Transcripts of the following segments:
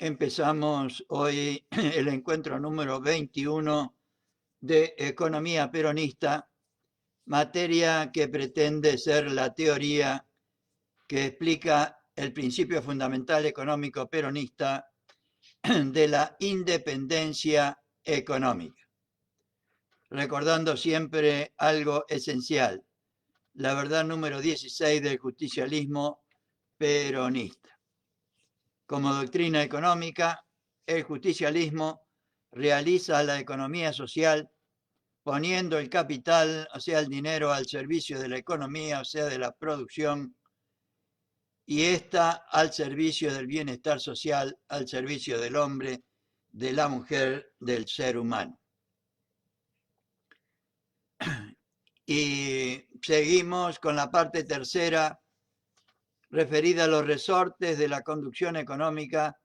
Empezamos hoy el encuentro número 21 de Economía Peronista, materia que pretende ser la teoría que explica el principio fundamental económico peronista de la independencia económica, recordando siempre algo esencial, la verdad número 16 del justicialismo peronista. Como doctrina económica, el justicialismo realiza la economía social poniendo el capital, o sea, el dinero, al servicio de la economía, o sea, de la producción, y esta al servicio del bienestar social, al servicio del hombre, de la mujer, del ser humano. Y seguimos con la parte tercera, referida a los resortes de la conducción económica,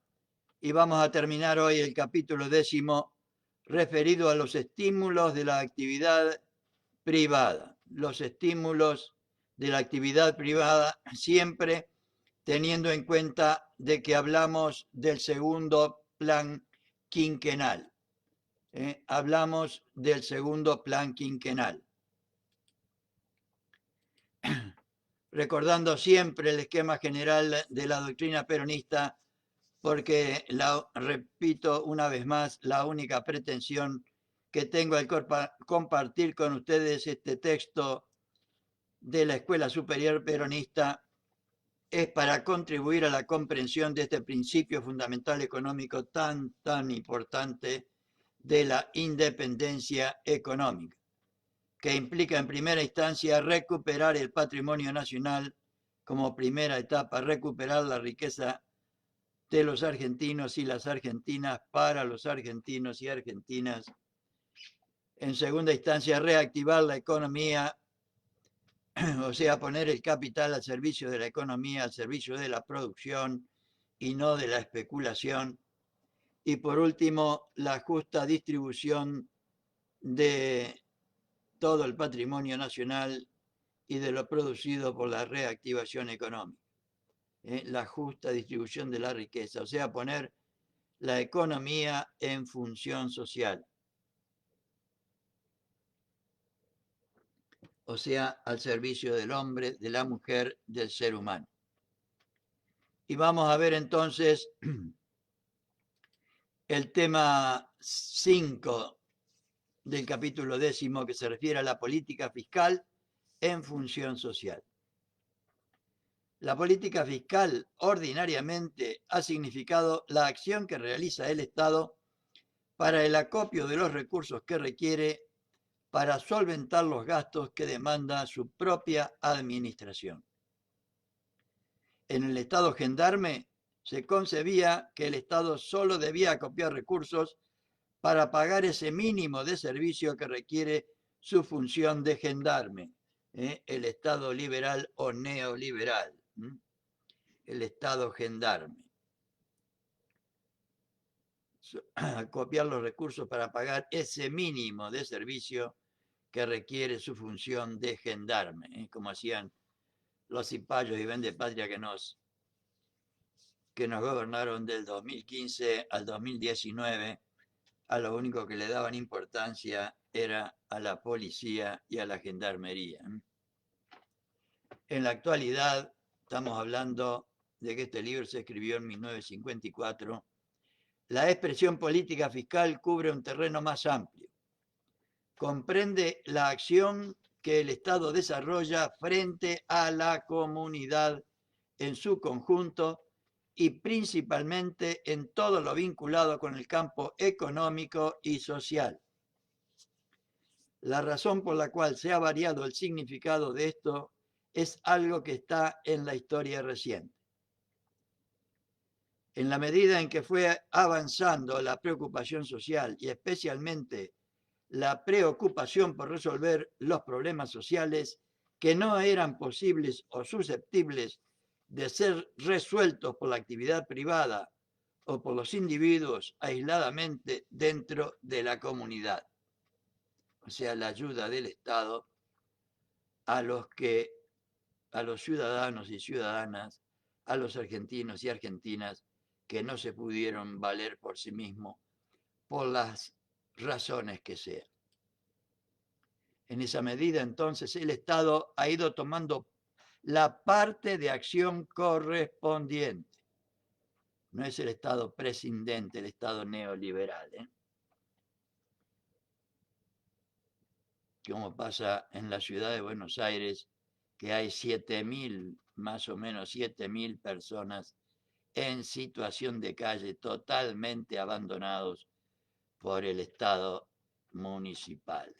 y vamos a terminar hoy el capítulo 10 referido a los estímulos de la actividad privada. Los estímulos de la actividad privada, siempre teniendo en cuenta de que hablamos del segundo plan quinquenal. Hablamos del segundo plan quinquenal. Recordando siempre el esquema general de la doctrina peronista, porque, repito una vez más, la única pretensión que tengo al compartir con ustedes este texto de la Escuela Superior Peronista es para contribuir a la comprensión de este principio fundamental económico tan importante de la independencia económica, que implica en primera instancia recuperar el patrimonio nacional como primera etapa, recuperar la riqueza de los argentinos y las argentinas para los argentinos y argentinas. En segunda instancia, reactivar la economía, o sea, poner el capital al servicio de la economía, al servicio de la producción y no de la especulación. Y por último, la justa distribución de todo el patrimonio nacional y de lo producido por la reactivación económica. La justa distribución de la riqueza, o sea, poner la economía en función social, o sea, al servicio del hombre, de la mujer, del ser humano. Y vamos a ver entonces el tema 5 del capítulo 10, que se refiere a la política fiscal en función social. La política fiscal ordinariamente ha significado la acción que realiza el Estado para el acopio de los recursos que requiere para solventar los gastos que demanda su propia administración. En el Estado gendarme se concebía que el Estado solo debía acopiar recursos para pagar ese mínimo de servicio que requiere su función de gendarme, el Estado liberal o neoliberal, el Estado gendarme. Acopiar los recursos para pagar ese mínimo de servicio que requiere su función de gendarme, como hacían los cipayos y vendepatria que nos gobernaron del 2015 al 2019. A lo único que le daban importancia era a la policía y a la gendarmería. En la actualidad, estamos hablando de que este libro se escribió en 1954, la expresión política fiscal cubre un terreno más amplio. Comprende la acción que el Estado desarrolla frente a la comunidad en su conjunto y principalmente en todo lo vinculado con el campo económico y social. La razón por la cual se ha variado el significado de esto es algo que está en la historia reciente. En la medida en que fue avanzando la preocupación social y especialmente la preocupación por resolver los problemas sociales que no eran posibles o susceptibles de ser resueltos por la actividad privada o por los individuos aisladamente dentro de la comunidad. O sea, la ayuda del Estado a los ciudadanos y ciudadanas, a los argentinos y argentinas que no se pudieron valer por sí mismos por las razones que sean. En esa medida, entonces, el Estado ha ido tomando la parte de acción correspondiente. No es el Estado prescindente, el Estado neoliberal, como pasa en la ciudad de Buenos Aires, que hay 7.000, más o menos 7.000 personas en situación de calle, totalmente abandonados por el Estado municipal.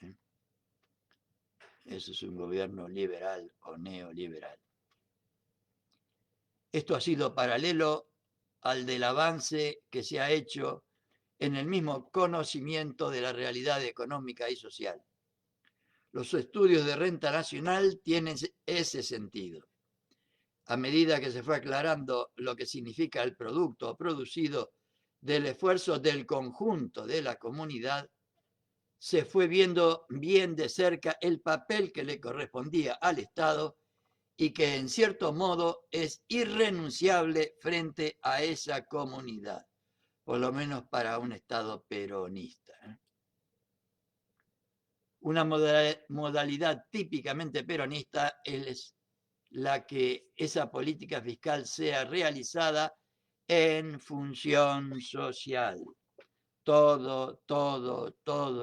Eso es un gobierno liberal o neoliberal. Esto ha sido paralelo al del avance que se ha hecho en el mismo conocimiento de la realidad económica y social. Los estudios de renta nacional tienen ese sentido. A medida que se fue aclarando lo que significa el producto producido del esfuerzo del conjunto de la comunidad, se fue viendo bien de cerca el papel que le correspondía al Estado y que en cierto modo es irrenunciable frente a esa comunidad, por lo menos para un Estado peronista. Una modalidad típicamente peronista es la que esa política fiscal sea realizada en función social. Todo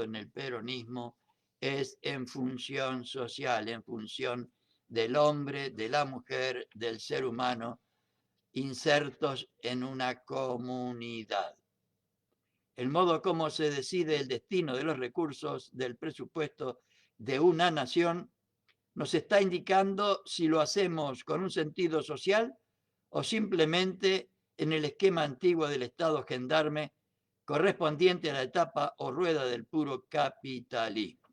en el peronismo es en función social, en función del hombre, de la mujer, del ser humano, insertos en una comunidad. El modo como se decide el destino de los recursos del presupuesto de una nación nos está indicando si lo hacemos con un sentido social o simplemente en el esquema antiguo del Estado gendarme correspondiente a la etapa o rueda del puro capitalismo.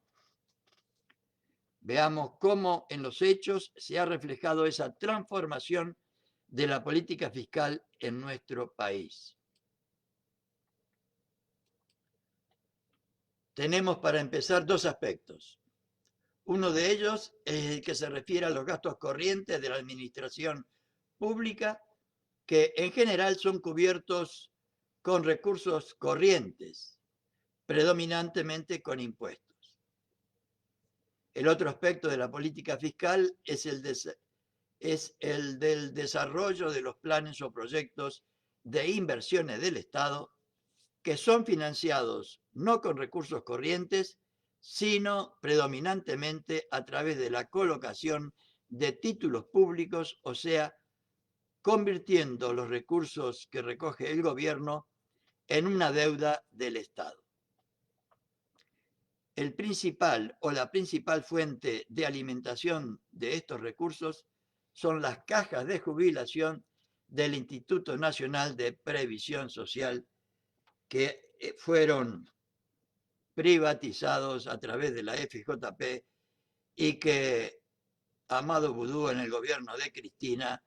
Veamos cómo en los hechos se ha reflejado esa transformación de la política fiscal en nuestro país. Tenemos para empezar dos aspectos. Uno de ellos es el que se refiere a los gastos corrientes de la administración pública, que en general son cubiertos con recursos corrientes, predominantemente con impuestos. El otro aspecto de la política fiscal es el del desarrollo de los planes o proyectos de inversiones del Estado que son financiados no con recursos corrientes, sino predominantemente a través de la colocación de títulos públicos, o sea, convirtiendo los recursos que recoge el gobierno en una deuda del Estado. El principal o la principal fuente de alimentación de estos recursos son las cajas de jubilación del Instituto Nacional de Previsión Social, que fueron privatizados a través de la FJP y que Amado Boudou en el gobierno de Cristina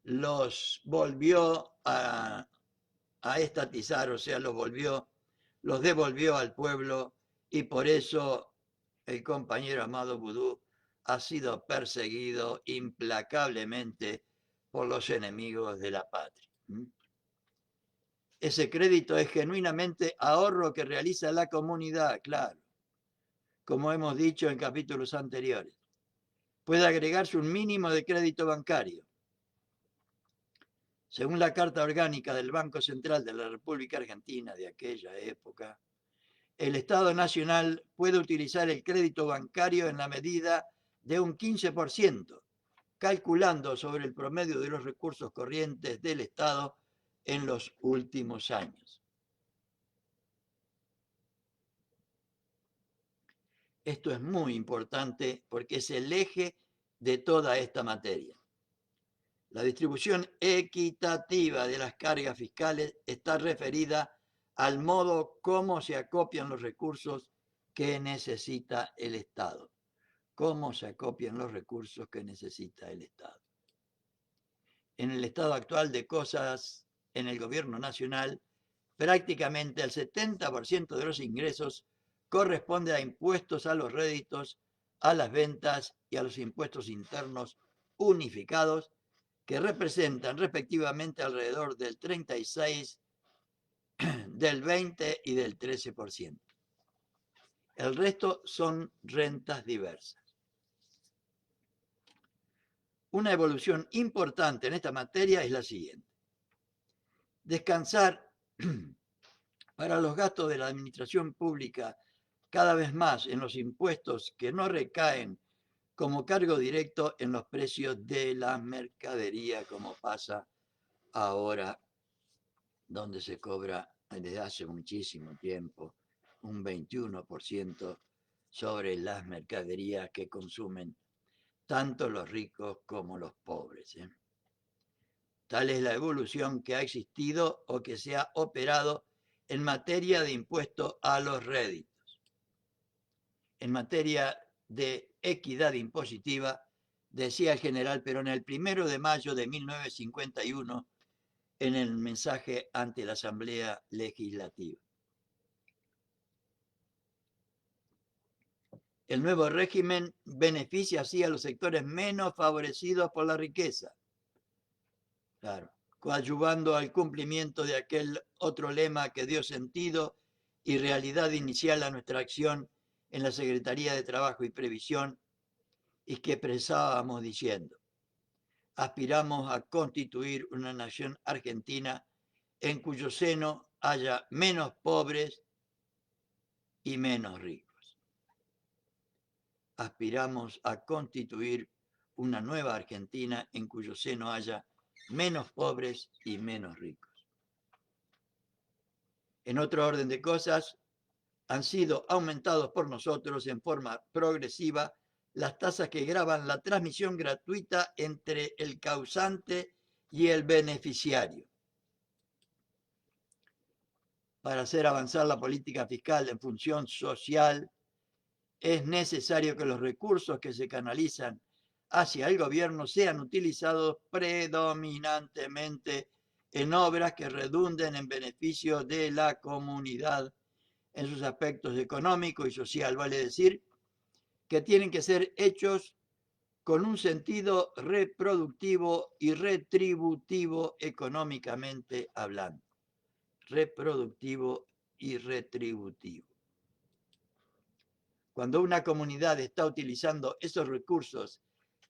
los volvió a estatizar, o sea, los devolvió al pueblo, y por eso el compañero Amado Boudou ha sido perseguido implacablemente por los enemigos de la patria. Ese crédito es genuinamente ahorro que realiza la comunidad, claro, como hemos dicho en capítulos anteriores. Puede agregarse un mínimo de crédito bancario. Según la Carta Orgánica del Banco Central de la República Argentina de aquella época, el Estado Nacional puede utilizar el crédito bancario en la medida de un 15%, calculando sobre el promedio de los recursos corrientes del Estado en los últimos años. Esto es muy importante porque es el eje de toda esta materia. La distribución equitativa de las cargas fiscales está referida al modo como se acopian los recursos que necesita el Estado. ¿Cómo se acopian los recursos que necesita el Estado? En el estado actual de cosas, en el gobierno nacional, prácticamente el 70% de los ingresos corresponde a impuestos a los réditos, a las ventas y a los impuestos internos unificados, que representan respectivamente alrededor del 36%, del 20% y del 13%. El resto son rentas diversas. Una evolución importante en esta materia es la siguiente. Descansar para los gastos de la administración pública cada vez más en los impuestos que no recaen como cargo directo en los precios de la mercadería, como pasa ahora, donde se cobra desde hace muchísimo tiempo un 21% sobre las mercaderías que consumen tanto los ricos como los pobres. Tal es la evolución que ha existido o que se ha operado en materia de impuesto a los réditos. En materia de equidad impositiva, decía el general Perón el 1 de mayo de 1951 en el mensaje ante la Asamblea Legislativa. El nuevo régimen beneficia así a los sectores menos favorecidos por la riqueza. Claro, coadyuvando al cumplimiento de aquel otro lema que dio sentido y realidad inicial a nuestra acción en la Secretaría de Trabajo y Previsión y que expresábamos diciendo: aspiramos a constituir una nación argentina en cuyo seno haya menos pobres y menos ricos. Aspiramos a constituir una nueva Argentina en cuyo seno haya menos pobres y menos ricos. En otro orden de cosas, han sido aumentados por nosotros en forma progresiva las tasas que gravan la transmisión gratuita entre el causante y el beneficiario. Para hacer avanzar la política fiscal en función social, es necesario que los recursos que se canalizan hacia el gobierno sean utilizados predominantemente en obras que redunden en beneficio de la comunidad en sus aspectos económico y social, vale decir, que tienen que ser hechos con un sentido reproductivo y retributivo económicamente hablando. Reproductivo y retributivo. Cuando una comunidad está utilizando esos recursos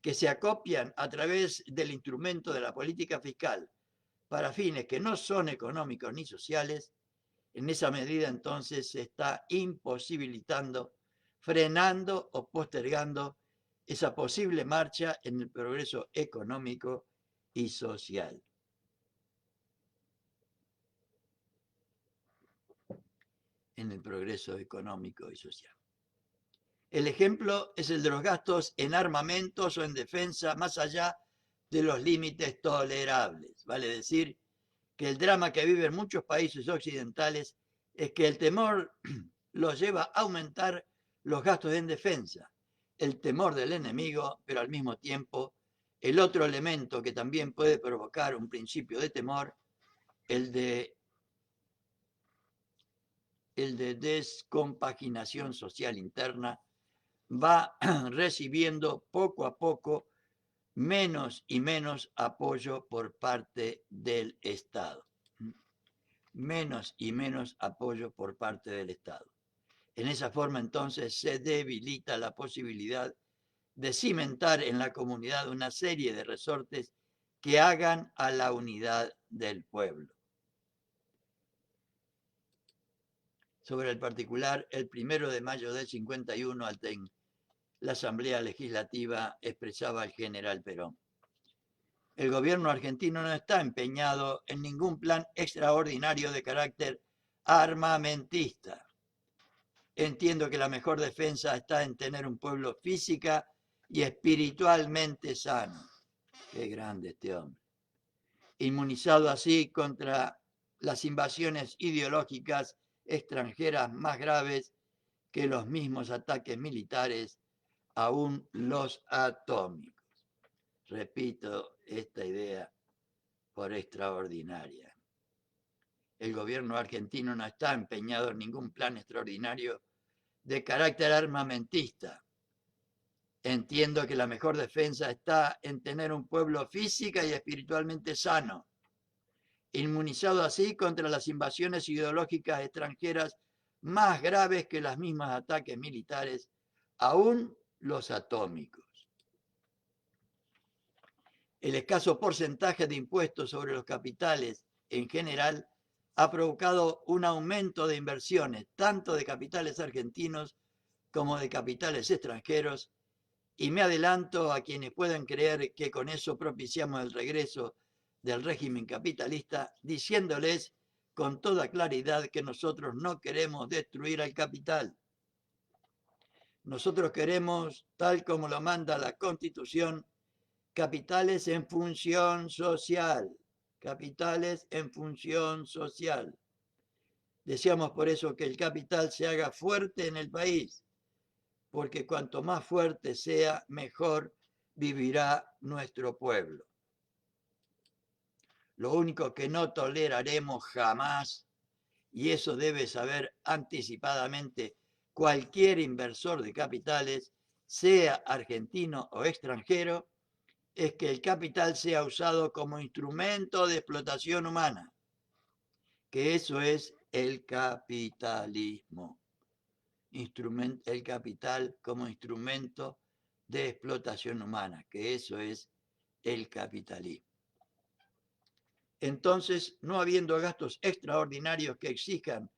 que se acopian a través del instrumento de la política fiscal para fines que no son económicos ni sociales, en esa medida entonces se está imposibilitando, frenando o postergando esa posible marcha en el progreso económico y social. En el progreso económico y social. El ejemplo es el de los gastos en armamentos o en defensa más allá de los límites tolerables. Vale decir que el drama que viven muchos países occidentales es que el temor los lleva a aumentar los gastos en defensa, el temor del enemigo, pero al mismo tiempo el otro elemento que también puede provocar un principio de temor, el de descompaginación social interna, va recibiendo poco a poco menos y menos apoyo por parte del Estado. Menos y menos apoyo por parte del Estado. En esa forma entonces se debilita la posibilidad de cimentar en la comunidad una serie de resortes que hagan a la unidad del pueblo. Sobre el particular, el 1 de mayo del 51, la Asamblea Legislativa expresaba al general Perón: el gobierno argentino no está empeñado en ningún plan extraordinario de carácter armamentista. Entiendo que la mejor defensa está en tener un pueblo física y espiritualmente sano. Qué grande este hombre. Inmunizado así contra las invasiones ideológicas extranjeras más graves que los mismos ataques militares, aún los atómicos. Repito esta idea por extraordinaria. El gobierno argentino no está empeñado en ningún plan extraordinario de carácter armamentista. Entiendo que la mejor defensa está en tener un pueblo física y espiritualmente sano, inmunizado así contra las invasiones ideológicas extranjeras más graves que los mismos ataques militares, aún los atómicos. El escaso porcentaje de impuestos sobre los capitales en general ha provocado un aumento de inversiones, tanto de capitales argentinos como de capitales extranjeros, y me adelanto a quienes puedan creer que con eso propiciamos el regreso del régimen capitalista, diciéndoles con toda claridad que nosotros no queremos destruir al capital. Nosotros queremos, tal como lo manda la Constitución, capitales en función social. Capitales en función social. Deseamos por eso que el capital se haga fuerte en el país, porque cuanto más fuerte sea, mejor vivirá nuestro pueblo. Lo único que no toleraremos jamás, y eso debe saber anticipadamente cualquier inversor de capitales, sea argentino o extranjero, es que el capital sea usado como instrumento de explotación humana, que eso es el capitalismo. El capital como instrumento de explotación humana, que eso es el capitalismo. Entonces, no habiendo gastos extraordinarios que exijan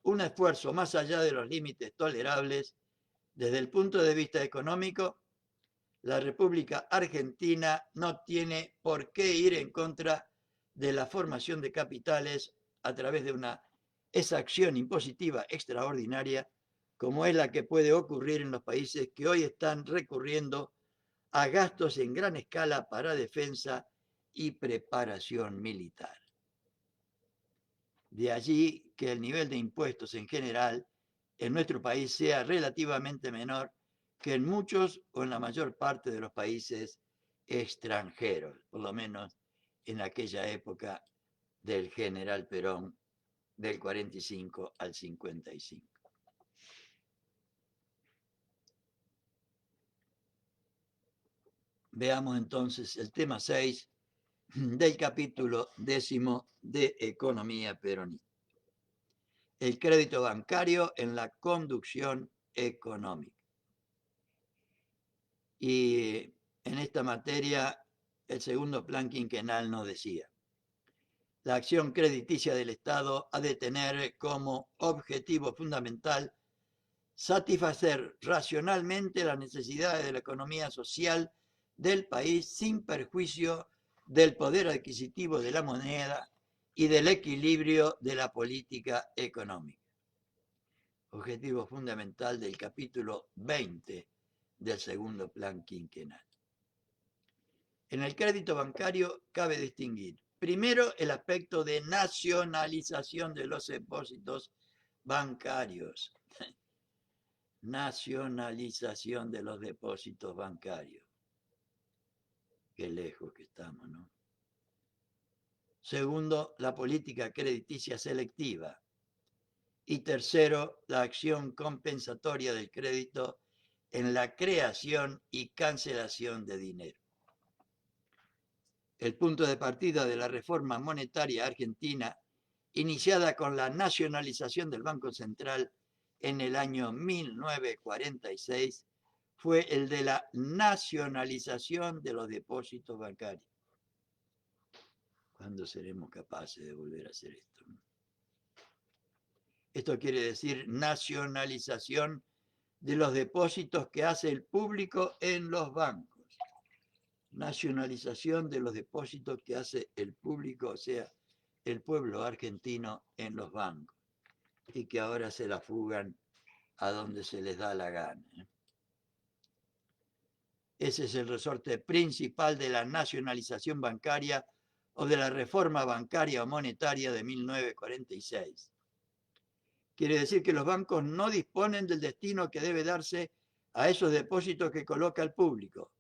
un esfuerzo más allá de los límites tolerables, desde el punto de vista económico, la República Argentina no tiene por qué ir en contra de la formación de capitales a través de una exacción impositiva extraordinaria, como es la que puede ocurrir en los países que hoy están recurriendo a gastos en gran escala para defensa y preparación militar. De allí que el nivel de impuestos en general en nuestro país sea relativamente menor que en muchos o en la mayor parte de los países extranjeros, por lo menos en aquella época del general Perón, del 45 al 55. Veamos entonces el tema 6 del capítulo 10 de Economía Peronista. El crédito bancario en la conducción económica. Y en esta materia, el segundo plan quinquenal nos decía: la acción crediticia del Estado ha de tener como objetivo fundamental satisfacer racionalmente las necesidades de la economía social del país sin perjuicio del poder adquisitivo de la moneda y del equilibrio de la política económica. Objetivo fundamental del capítulo 20 del segundo plan quinquenal. En el crédito bancario cabe distinguir, primero, el aspecto de nacionalización de los depósitos bancarios. Nacionalización de los depósitos bancarios. Qué lejos que estamos, ¿no? Segundo, la política crediticia selectiva. Y tercero, la acción compensatoria del crédito en la creación y cancelación de dinero. El punto de partida de la reforma monetaria argentina, iniciada con la nacionalización del Banco Central en el año 1946, fue el de la nacionalización de los depósitos bancarios. ¿Cuándo seremos capaces de volver a hacer esto? Esto quiere decir nacionalización de los depósitos que hace el público en los bancos. Nacionalización de los depósitos que hace el público, o sea, el pueblo argentino en los bancos, y que ahora se la fugan a donde se les da la gana. Ese es el resorte principal de la nacionalización bancaria o de la reforma bancaria o monetaria de 1946. Quiere decir que los bancos no disponen del destino que debe darse a esos depósitos que coloca el público.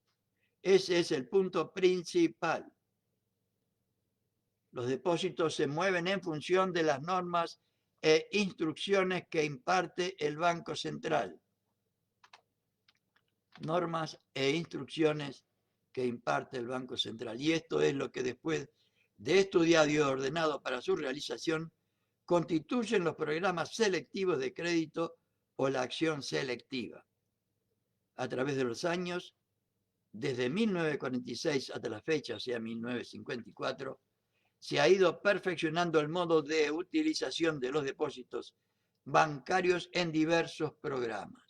Ese es el punto principal. Los depósitos se mueven en función de las normas e instrucciones que imparte el Banco Central. normas e instrucciones que imparte el Banco Central. Y esto es lo que después de estudiado y ordenado para su realización, constituyen los programas selectivos de crédito o la acción selectiva. A través de los años, desde 1946 hasta la fecha, o sea, 1954, se ha ido perfeccionando el modo de utilización de los depósitos bancarios en diversos programas.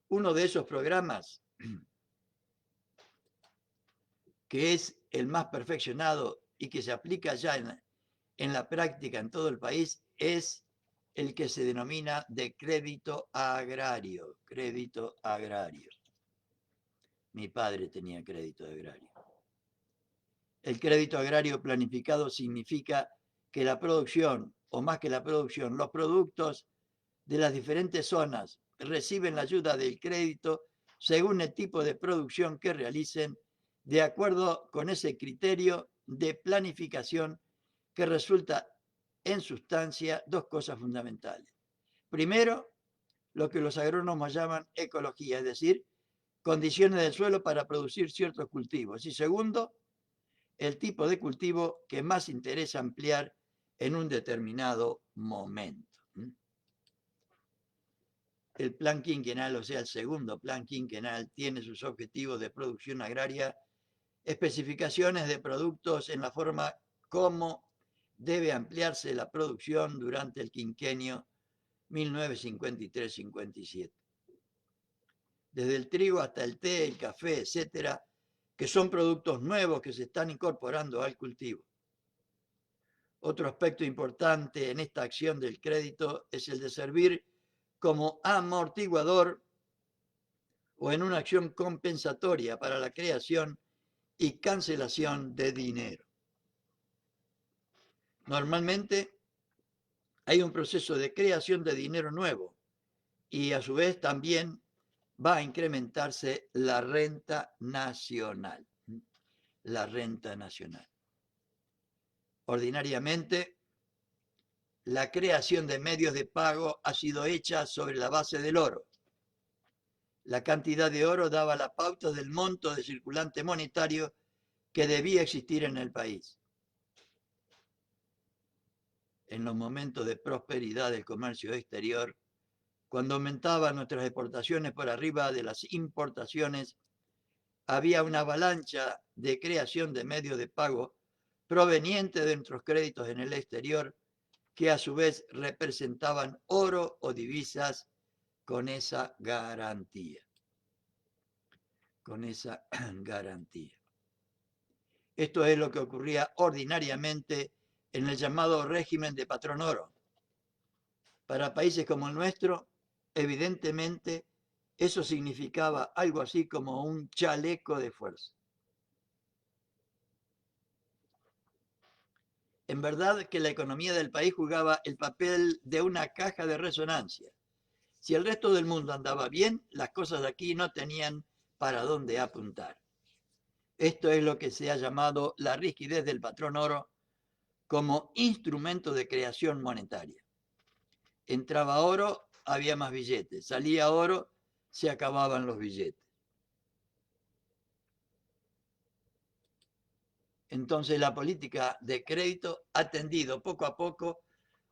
Uno de esos programas, que es el más perfeccionado y que se aplica ya en la práctica en todo el país, es el que se denomina de crédito agrario. Crédito agrario. Mi padre tenía crédito agrario. El crédito agrario planificado significa que la producción, o más que la producción, los productos de las diferentes zonas reciben la ayuda del crédito según el tipo de producción que realicen, de acuerdo con ese criterio de planificación que resulta en sustancia dos cosas fundamentales. Primero, lo que los agrónomos llaman ecología, es decir, condiciones del suelo para producir ciertos cultivos. Y segundo, el tipo de cultivo que más interesa ampliar en un determinado momento. El plan quinquenal, o sea, el segundo plan quinquenal, tiene sus objetivos de producción agraria, especificaciones de productos en la forma como debe ampliarse la producción durante el quinquenio 1953-57. Desde el trigo hasta el té, el café, etcétera, que son productos nuevos que se están incorporando al cultivo. Otro aspecto importante en esta acción del crédito es el de servir como amortiguador o en una acción compensatoria para la creación y cancelación de dinero. Normalmente hay un proceso de creación de dinero nuevo y a su vez también va a incrementarse la renta nacional. La renta nacional. Ordinariamente, la creación de medios de pago ha sido hecha sobre la base del oro. La cantidad de oro daba la pauta del monto de circulante monetario que debía existir en el país. En los momentos de prosperidad del comercio exterior, cuando aumentaban nuestras exportaciones por arriba de las importaciones, había una avalancha de creación de medios de pago proveniente de nuestros créditos en el exterior, que a su vez representaban oro o divisas con esa garantía. Con esa garantía. Esto es lo que ocurría ordinariamente en el llamado régimen de patrón oro. Para países como el nuestro, evidentemente, eso significaba algo así como un chaleco de fuerza. En verdad que la economía del país jugaba el papel de una caja de resonancia. Si el resto del mundo andaba bien, las cosas de aquí no tenían para dónde apuntar. Esto es lo que se ha llamado la rigidez del patrón oro como instrumento de creación monetaria. Entraba oro, había más billetes. Salía oro, se acababan los billetes. Entonces la política de crédito ha tendido poco a poco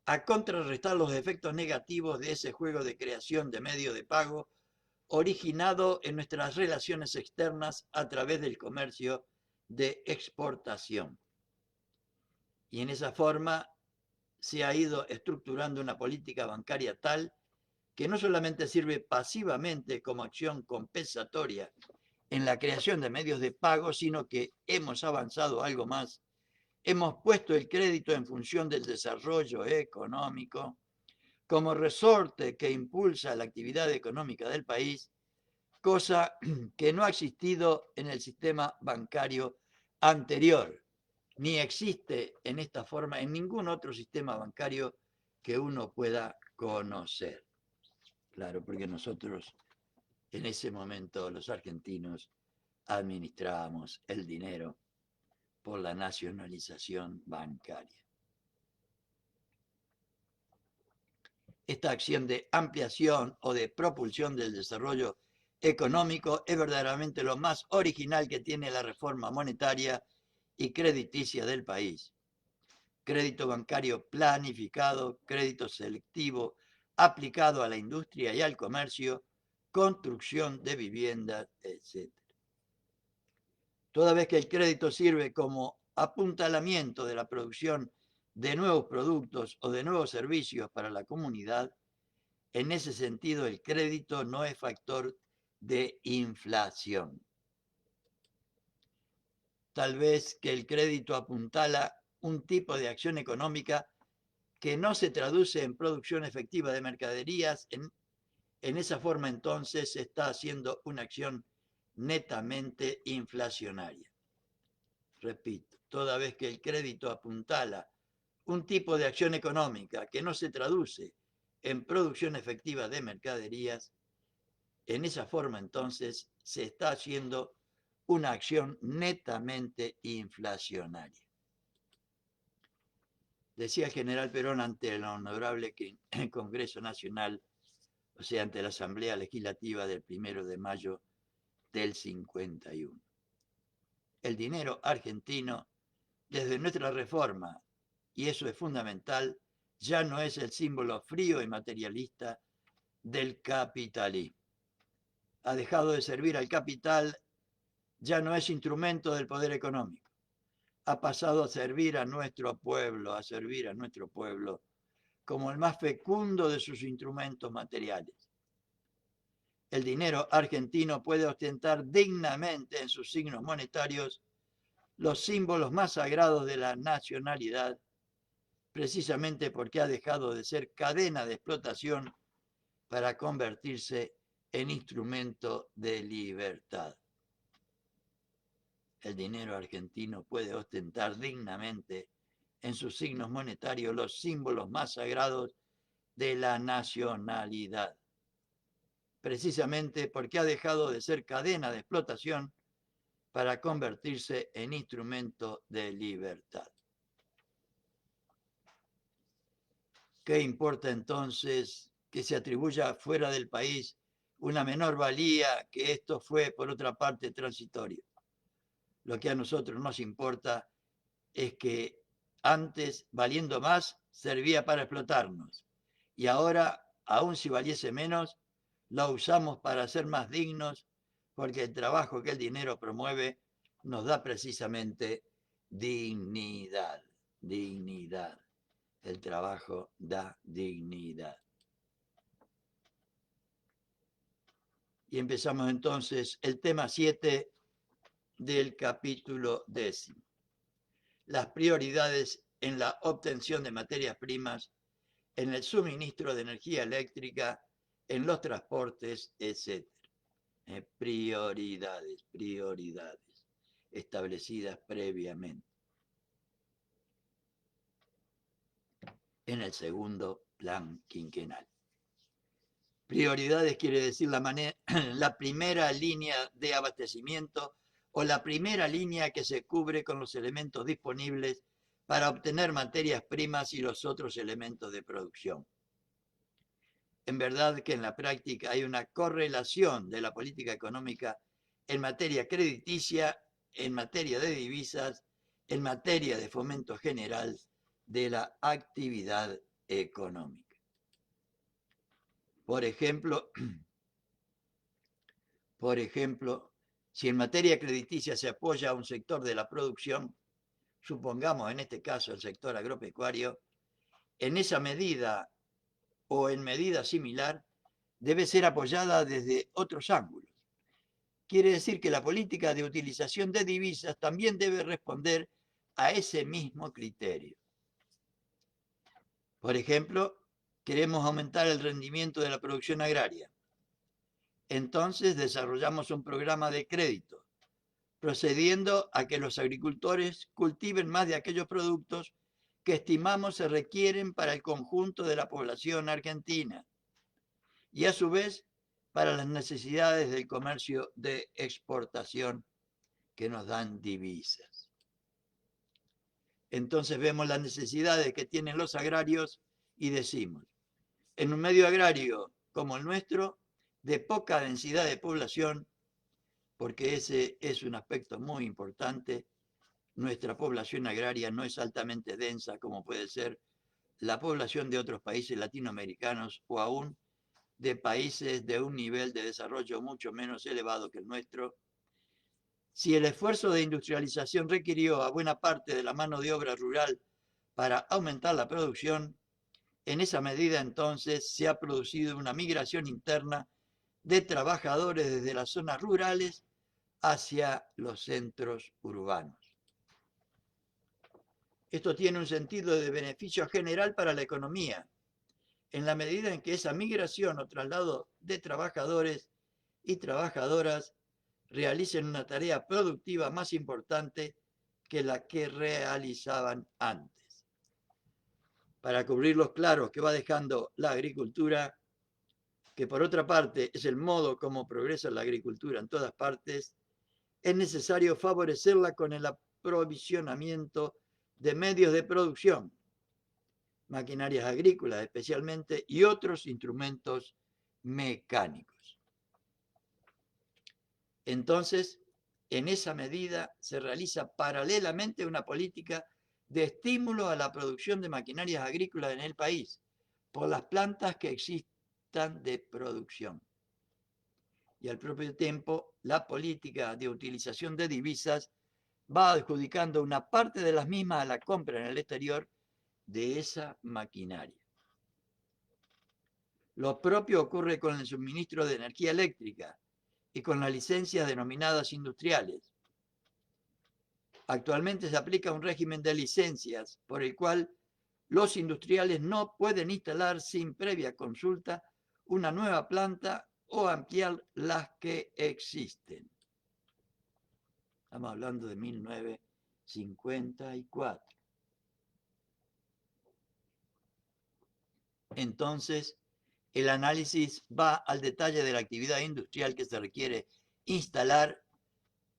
a contrarrestar los efectos negativos de ese juego de creación de medios de pago originado en nuestras relaciones externas a través del comercio de exportación. Y en esa forma se ha ido estructurando una política bancaria tal que no solamente sirve pasivamente como acción compensatoria en la creación de medios de pago, sino que hemos avanzado algo más. Hemos puesto el crédito en función del desarrollo económico como resorte que impulsa la actividad económica del país, cosa que no ha existido en el sistema bancario anterior, ni existe en esta forma en ningún otro sistema bancario que uno pueda conocer. Claro, porque nosotros en ese momento, los argentinos, administrábamos el dinero por la nacionalización bancaria. Esta acción de ampliación o de propulsión del desarrollo económico es verdaderamente lo más original que tiene la reforma monetaria y crediticia del país. Crédito bancario planificado, crédito selectivo aplicado a la industria y al comercio, construcción de viviendas, etc. Toda vez que el crédito sirve como apuntalamiento de la producción de nuevos productos o de nuevos servicios para la comunidad, en ese sentido el crédito no es factor de inflación. Tal vez que el crédito apuntala un tipo de acción económica que no se traduce en producción efectiva de mercaderías, en esa forma entonces se está haciendo una acción netamente inflacionaria. Repito, toda vez que el crédito apuntala un tipo de acción económica que no se traduce en producción efectiva de mercaderías, en esa forma entonces se está haciendo una acción netamente inflacionaria. Decía el general Perón ante el honorable Congreso Nacional, o sea, ante la Asamblea Legislativa del 1 de mayo del 51. El dinero argentino, desde nuestra reforma, y eso es fundamental, ya no es el símbolo frío y materialista del capitalismo. Ha dejado de servir al capital, ya no es instrumento del poder económico. Ha pasado a servir a nuestro pueblo, como el más fecundo de sus instrumentos materiales. El dinero argentino puede ostentar dignamente en sus signos monetarios los símbolos más sagrados de la nacionalidad, precisamente porque ha dejado de ser cadena de explotación para convertirse en instrumento de libertad. El dinero argentino puede ostentar dignamente en sus signos monetarios los símbolos más sagrados de la nacionalidad, precisamente porque ha dejado de ser cadena de explotación para convertirse en instrumento de libertad. ¿Qué importa entonces que se atribuya fuera del país una menor valía que esto fue, por otra parte, transitorio? Lo que a nosotros nos importa es que antes, valiendo más, servía para explotarnos. Y ahora, aun si valiese menos, lo usamos para ser más dignos, porque el trabajo que el dinero promueve nos da precisamente dignidad. Dignidad. El trabajo da dignidad. Y empezamos entonces el tema 7 del capítulo 10. Las prioridades en la obtención de materias primas, en el suministro de energía eléctrica, en los transportes, etc. Prioridades establecidas previamente. En el segundo plan quinquenal. Prioridades quiere decir la primera línea de abastecimiento o la primera línea que se cubre con los elementos disponibles para obtener materias primas y los otros elementos de producción. En verdad que en la práctica hay una correlación de la política económica en materia crediticia, en materia de divisas, en materia de fomento general de la actividad económica. Por ejemplo, si en materia crediticia se apoya a un sector de la producción, supongamos en este caso el sector agropecuario, en esa medida o en medida similar debe ser apoyada desde otros ángulos. Quiere decir que la política de utilización de divisas también debe responder a ese mismo criterio. Por ejemplo, queremos aumentar el rendimiento de la producción agraria. Entonces desarrollamos un programa de crédito, procediendo a que los agricultores cultiven más de aquellos productos que estimamos se requieren para el conjunto de la población argentina y a su vez para las necesidades del comercio de exportación que nos dan divisas. Entonces vemos las necesidades que tienen los agrarios y decimos, en un medio agrario como el nuestro, de poca densidad de población, porque ese es un aspecto muy importante. Nuestra población agraria no es altamente densa como puede ser la población de otros países latinoamericanos o aún de países de un nivel de desarrollo mucho menos elevado que el nuestro. Si el esfuerzo de industrialización requirió a buena parte de la mano de obra rural para aumentar la producción, en esa medida entonces se ha producido una migración interna de trabajadores desde las zonas rurales hacia los centros urbanos. Esto tiene un sentido de beneficio general para la economía, en la medida en que esa migración o traslado de trabajadores y trabajadoras realicen una tarea productiva más importante que la que realizaban antes. Para cubrir los claros que va dejando la agricultura, que por otra parte es el modo como progresa la agricultura en todas partes, es necesario favorecerla con el aprovisionamiento de medios de producción, maquinarias agrícolas especialmente, y otros instrumentos mecánicos. Entonces, en esa medida se realiza paralelamente una política de estímulo a la producción de maquinarias agrícolas en el país por las plantas que existan de producción. Y al propio tiempo, la política de utilización de divisas va adjudicando una parte de las mismas a la compra en el exterior de esa maquinaria. Lo propio ocurre con el suministro de energía eléctrica y con las licencias denominadas industriales. Actualmente se aplica un régimen de licencias por el cual los industriales no pueden instalar sin previa consulta una nueva planta o ampliar las que existen. Estamos hablando de 1954. Entonces, el análisis va al detalle de la actividad industrial que se requiere instalar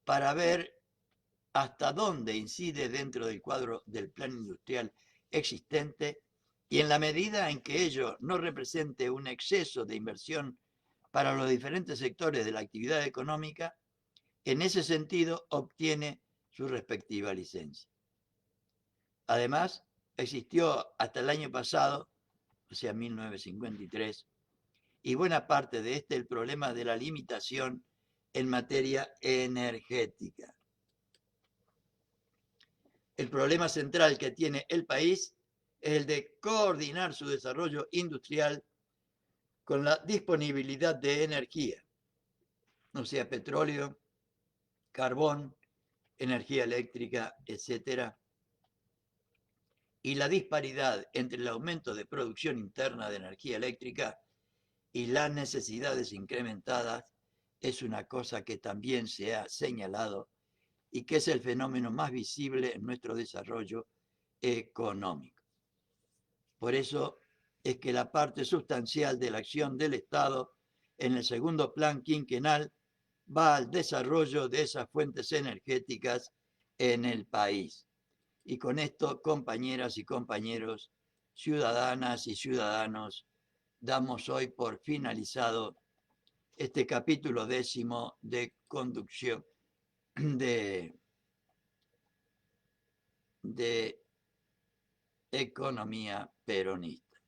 para ver hasta dónde incide dentro del cuadro del plan industrial existente y en la medida en que ello no represente un exceso de inversión para los diferentes sectores de la actividad económica, en ese sentido obtiene su respectiva licencia. Además, existió hasta el año pasado, o sea, 1953, y buena parte de el problema de la limitación en materia energética. El problema central que tiene el país es el de coordinar su desarrollo industrial con la disponibilidad de energía, o sea, petróleo, carbón, energía eléctrica, etcétera, y la disparidad entre el aumento de producción interna de energía eléctrica y las necesidades incrementadas es una cosa que también se ha señalado y que es el fenómeno más visible en nuestro desarrollo económico. Por eso es que la parte sustancial de la acción del Estado en el segundo plan quinquenal va al desarrollo de esas fuentes energéticas en el país. Y con esto, compañeras y compañeros, ciudadanas y ciudadanos, damos hoy por finalizado este capítulo 10 de conducción de economía peronista.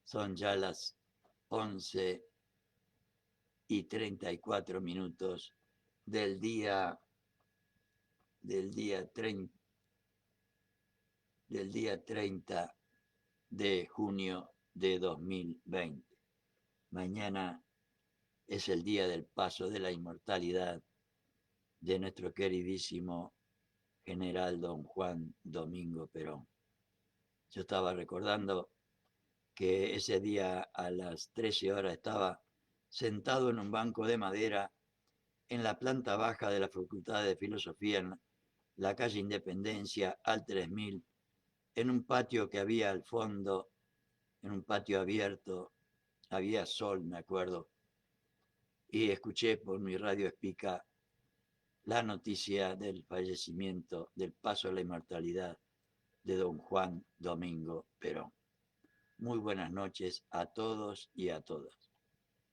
Son ya las 11:34 del día 30 de junio de 2020. Mañana es el día del paso de la inmortalidad de nuestro queridísimo general don Juan Domingo Perón. Yo estaba recordando que ese día a las 13 horas estaba sentado en un banco de madera en la planta baja de la Facultad de Filosofía en la calle Independencia al 3000, en un patio que había al fondo, en un patio abierto, había sol, me acuerdo, y escuché por mi radio Espica la noticia del fallecimiento, del paso a la inmortalidad de don Juan Domingo Perón. Muy buenas noches a todos y a todas.